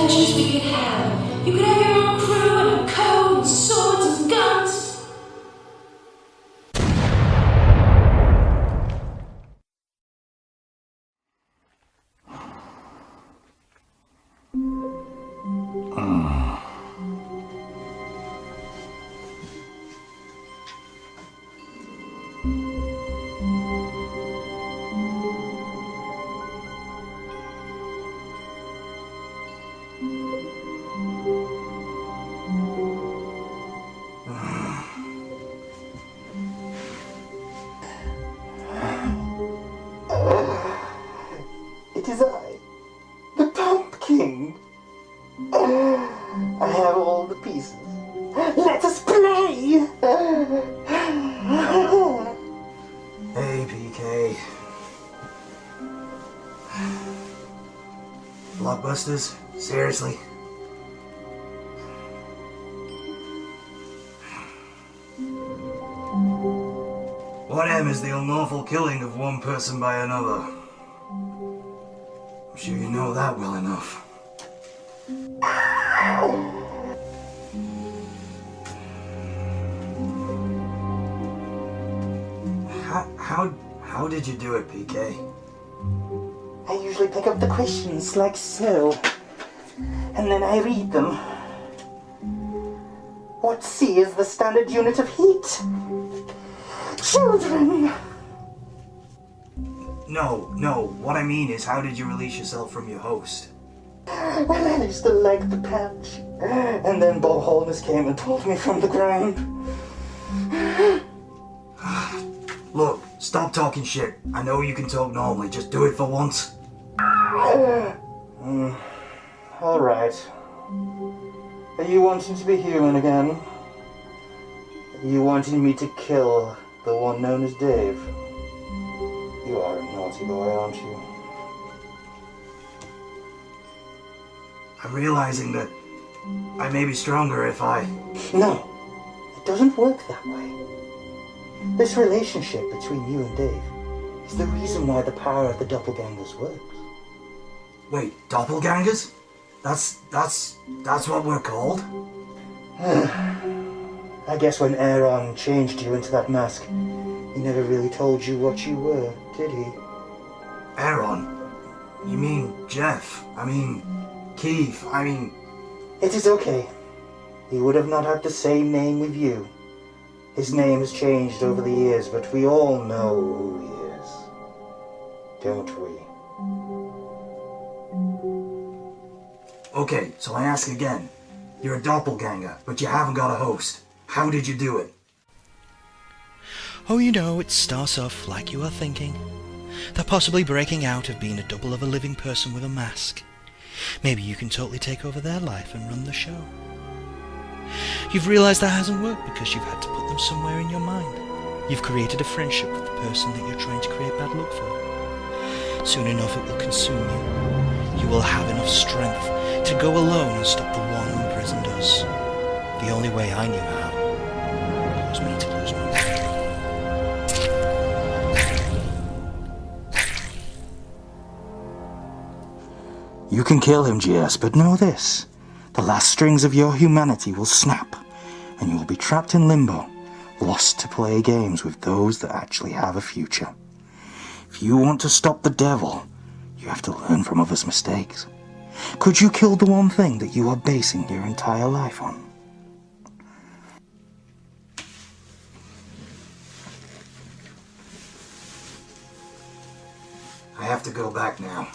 adventures we could have. You could have your own crew and a code and swords and guns. It is I, the Pumpkin. I have all the pieces. Let us play! Hey, PK. Blockbusters? Seriously? What is the unlawful killing of one person by another? I'm sure you know that well enough. How did you do it, PK? I usually pick up the questions like so, and then I read them. What C is the standard unit of heat? Children! No, what I mean is, how did you release yourself from your host? Well, I used to like the pouch, and then Bob Holness came and pulled me from the ground. Look, stop talking shit. I know you can talk normally, just do it for once. Alright. Are you wanting to be human again? Are you wanting me to kill the one known as Dave? You are a naughty boy, aren't you? I'm realizing that I may be stronger if I... No, it doesn't work that way. This relationship between you and Dave is the reason why the power of the doppelgangers works. Wait, doppelgangers? That's what we're called? I guess when Aaron changed you into that mask, he never really told you what you were, did he? Aaron? You mean Jeff? I mean, Keith? I mean... It is okay. He would have not had the same name with you. His name has changed over the years, but we all know who he is. Don't we? Okay, so I ask again. You're a doppelganger, but you haven't got a host. How did you do it? Oh, you know, it starts off like you are thinking. They're possibly breaking out of being a double of a living person with a mask. Maybe you can totally take over their life and run the show. You've realized that hasn't worked because you've had to put them somewhere in your mind. You've created a friendship with the person that you're trying to create bad luck for. Soon enough it will consume you. You will have enough strength to go alone and stop the one who imprisoned us. The only way I knew how was me to lose my way. You can kill him, GS, but know this. The last strings of your humanity will snap, and you will be trapped in limbo, lost to play games with those that actually have a future. If you want to stop the devil, you have to learn from others' mistakes. Could you kill the one thing that you are basing your entire life on? I have to go back now.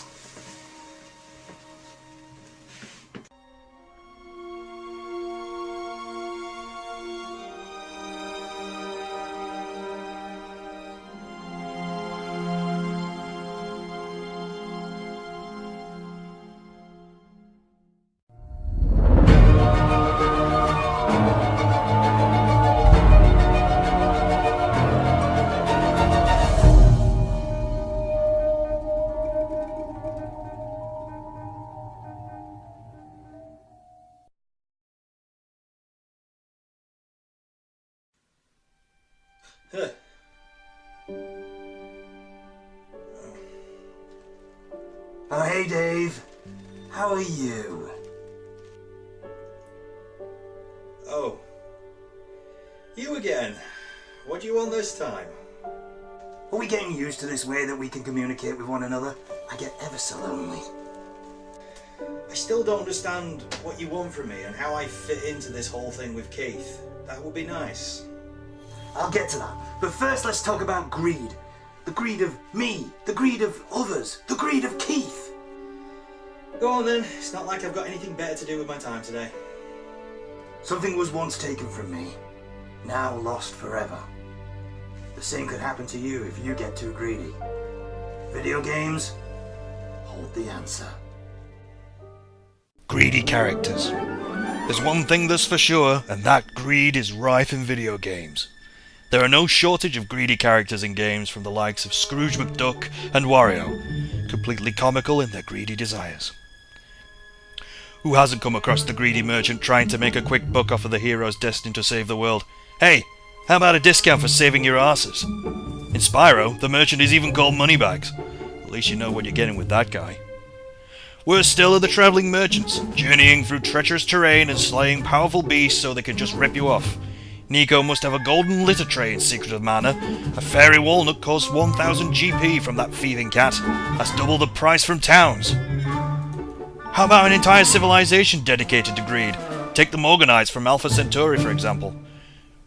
Oh, hey, Dave. How are you? Oh. You again. What do you want this time? Are we getting used to this way that we can communicate with one another? I get ever so lonely. I still don't understand what you want from me and how I fit into this whole thing with Keith. That would be nice. I'll get to that. But first let's talk about greed. The greed of me, the greed of others, the greed of Keith. Go on then. It's not like I've got anything better to do with my time today. Something was once taken from me, now lost forever. The same could happen to you if you get too greedy. Video games hold the answer. Greedy characters. There's one thing that's for sure, and that greed is rife in video games. There are no shortage of greedy characters in games from the likes of Scrooge McDuck and Wario, completely comical in their greedy desires. Who hasn't come across the greedy merchant trying to make a quick buck off of the heroes destined to save the world? Hey, how about a discount for saving your asses? In Spyro, the merchant is even called Moneybags. At least you know what you're getting with that guy. Worse still are the travelling merchants, journeying through treacherous terrain and slaying powerful beasts so they can just rip you off. Nico must have a golden litter tray in Secret of Mana. A fairy walnut costs 1000 GP from that thieving cat. That's double the price from towns. How about an entire civilization dedicated to greed? Take the Morganites from Alpha Centauri, for example.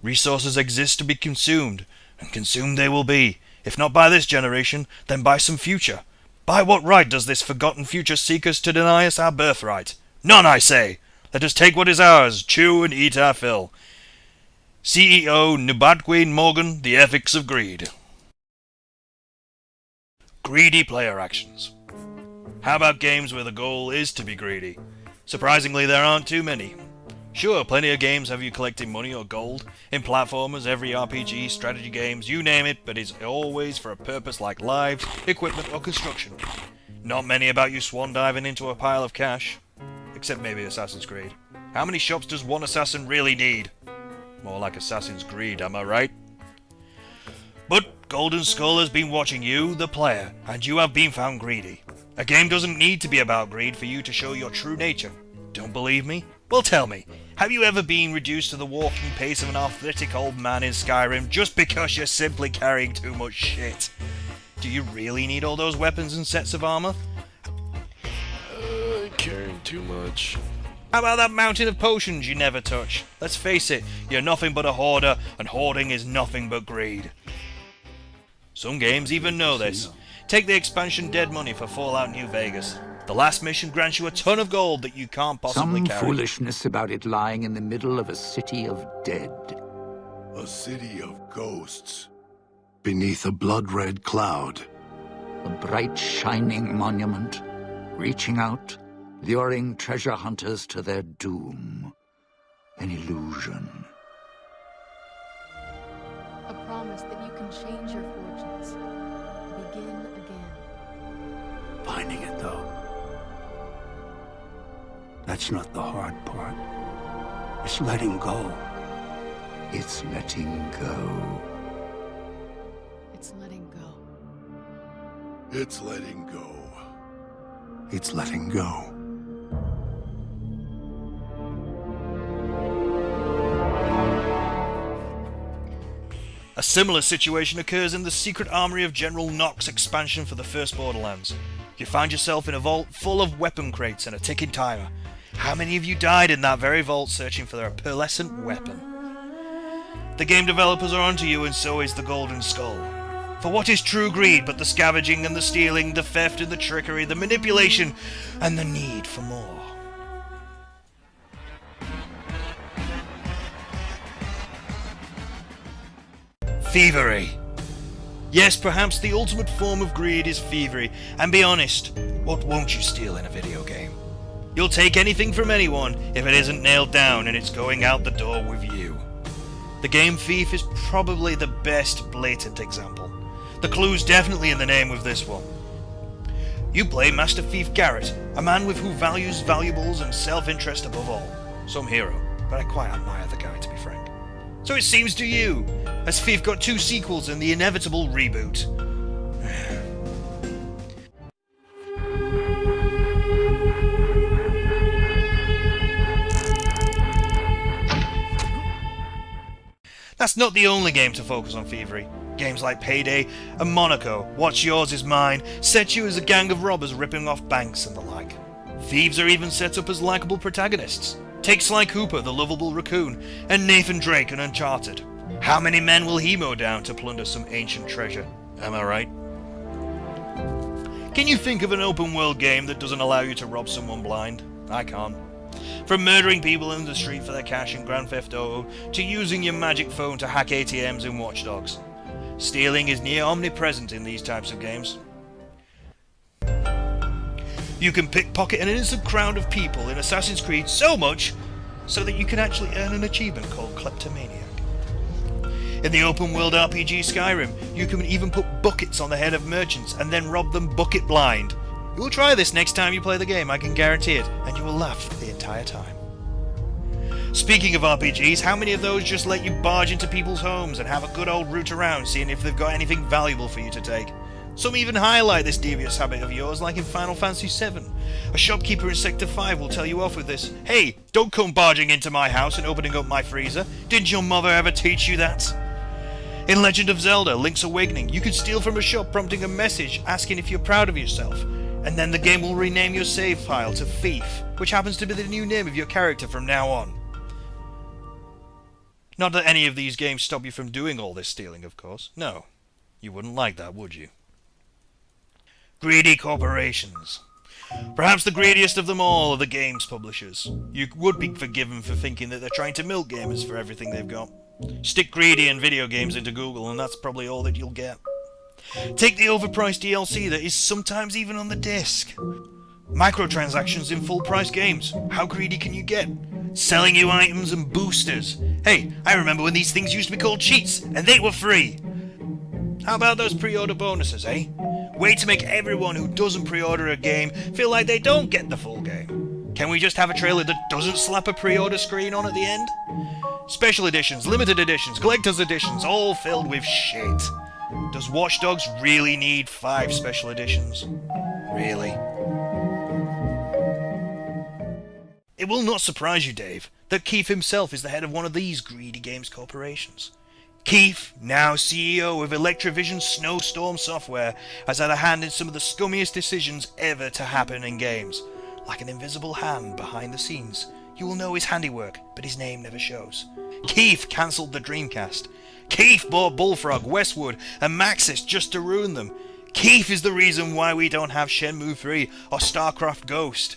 Resources exist to be consumed, and consumed they will be. If not by this generation, then by some future. By what right does this forgotten future seek us to deny us our birthright? None, I say! Let us take what is ours, chew and eat our fill. CEO Nubatqueen Morgan, The Ethics of Greed. Greedy player actions. How about games where the goal is to be greedy? Surprisingly, there aren't too many. Sure, plenty of games have you collecting money or gold. In platformers, every RPG, strategy games, you name it, but it's always for a purpose like lives, equipment or construction. Not many about you swan diving into a pile of cash. Except maybe Assassin's Creed. How many shops does one assassin really need? More like Assassin's Greed, am I right? But GoldenSkull has been watching you, the player, and you have been found greedy. A game doesn't need to be about greed for you to show your true nature. Don't believe me? Well, tell me, have you ever been reduced to the walking pace of an arthritic old man in Skyrim just because you're simply carrying too much shit? Do you really need all those weapons and sets of armor? Carrying too much. How about that mountain of potions you never touch? Let's face it, you're nothing but a hoarder, and hoarding is nothing but greed. Some games even know this. Take the expansion Dead Money for Fallout New Vegas. The last mission grants you a ton of gold that you can't possibly Some carry. foolishness about it lying in the middle of a city of dead. A city of ghosts. Beneath a blood-red cloud. A bright, shining monument, reaching out, luring treasure hunters to their doom. An illusion. A promise that you can change your fortunes. Begin again. Finding it, though. That's not the hard part. It's letting go. It's letting go. It's letting go. It's letting go. It's letting go. A similar situation occurs in the Secret Armory of General Nox expansion for the first Borderlands. You find yourself in a vault full of weapon crates and a ticking timer. How many of you died in that very vault searching for a pearlescent weapon? The game developers are onto you, and so is the GoldenSkull. For what is true greed but the scavenging and the stealing, the theft and the trickery, the manipulation, and the need for more? Thievery. Yes, perhaps the ultimate form of greed is thievery, and be honest, what won't you steal in a video game? You'll take anything from anyone if it isn't nailed down and it's going out the door with you. The game Thief is probably the best blatant example. The clue's definitely in the name with this one. You play Master Thief Garrett, a man with who values valuables and self-interest above all. Some hero, but I quite admire the guy, to be frank. So it seems to you, as Thief got 2 sequels and the inevitable reboot. That's not the only game to focus on thievery. Games like Payday and Monaco, What's Yours is Mine, set you as a gang of robbers ripping off banks and the like. Thieves are even set up as likeable protagonists. Take Sly Cooper, the lovable raccoon, and Nathan Drake in Uncharted. How many men will he mow down to plunder some ancient treasure? Am I right? Can you think of an open world game that doesn't allow you to rob someone blind? I can't. From murdering people in the street for their cash in Grand Theft Auto, to using your magic phone to hack ATMs in Watch Dogs. Stealing is near omnipresent in these types of games. You can pickpocket an innocent crowd of people in Assassin's Creed so much so that you can actually earn an achievement called Kleptomaniac. In the open world RPG Skyrim, you can even put buckets on the head of merchants and then rob them bucket blind. You will try this next time you play the game, I can guarantee it, and you will laugh the entire time. Speaking of RPGs, how many of those just let you barge into people's homes and have a good old root around seeing if they've got anything valuable for you to take? Some even highlight this devious habit of yours, like in Final Fantasy VII. A shopkeeper in Sector 5 will tell you off with this, "Hey, don't come barging into my house and opening up my freezer. Didn't your mother ever teach you that?" In Legend of Zelda, Link's Awakening, you can steal from a shop prompting a message asking if you're proud of yourself, and then the game will rename your save file to Thief, which happens to be the new name of your character from now on. Not that any of these games stop you from doing all this stealing, of course. No, you wouldn't like that, would you? Greedy corporations. Perhaps the greediest of them all are the games publishers. You would be forgiven for thinking that they're trying to milk gamers for everything they've got. Stick greedy and video games into Google and that's probably all that you'll get. Take the overpriced DLC that is sometimes even on the disc. Microtransactions in full-price games. How greedy can you get? Selling you items and boosters. Hey, I remember when these things used to be called cheats, and they were free. How about those pre-order bonuses, eh? Way to make everyone who doesn't pre-order a game feel like they don't get the full game. Can we just have a trailer that doesn't slap a pre-order screen on at the end? Special editions, limited editions, collector's editions, all filled with shit. Does Watch Dogs really need 5 special editions? Really? It will not surprise you, Dave, that Keith himself is the head of one of these greedy games corporations. Keith, now CEO of Electrovision Snowstorm Software, has had a hand in some of the scummiest decisions ever to happen in games. Like an invisible hand behind the scenes. You will know his handiwork, but his name never shows. Keith cancelled the Dreamcast. Keith bought Bullfrog, Westwood, and Maxis just to ruin them. Keith is the reason why we don't have Shenmue 3 or StarCraft Ghost.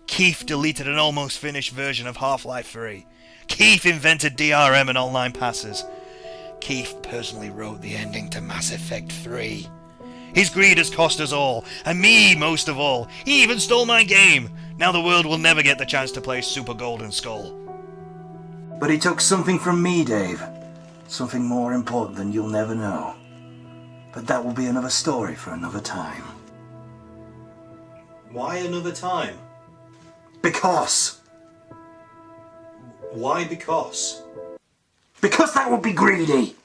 Keith deleted an almost finished version of Half-Life 3. Keith invented DRM and online passes. Keith personally wrote the ending to Mass Effect 3. His greed has cost us all, and me most of all. He even stole my game. Now the world will never get the chance to play Super GoldenSkull. But he took something from me, Dave. Something more important than you'll never know. But that will be another story for another time. Why another time? Because. Why because? Because that would be greedy!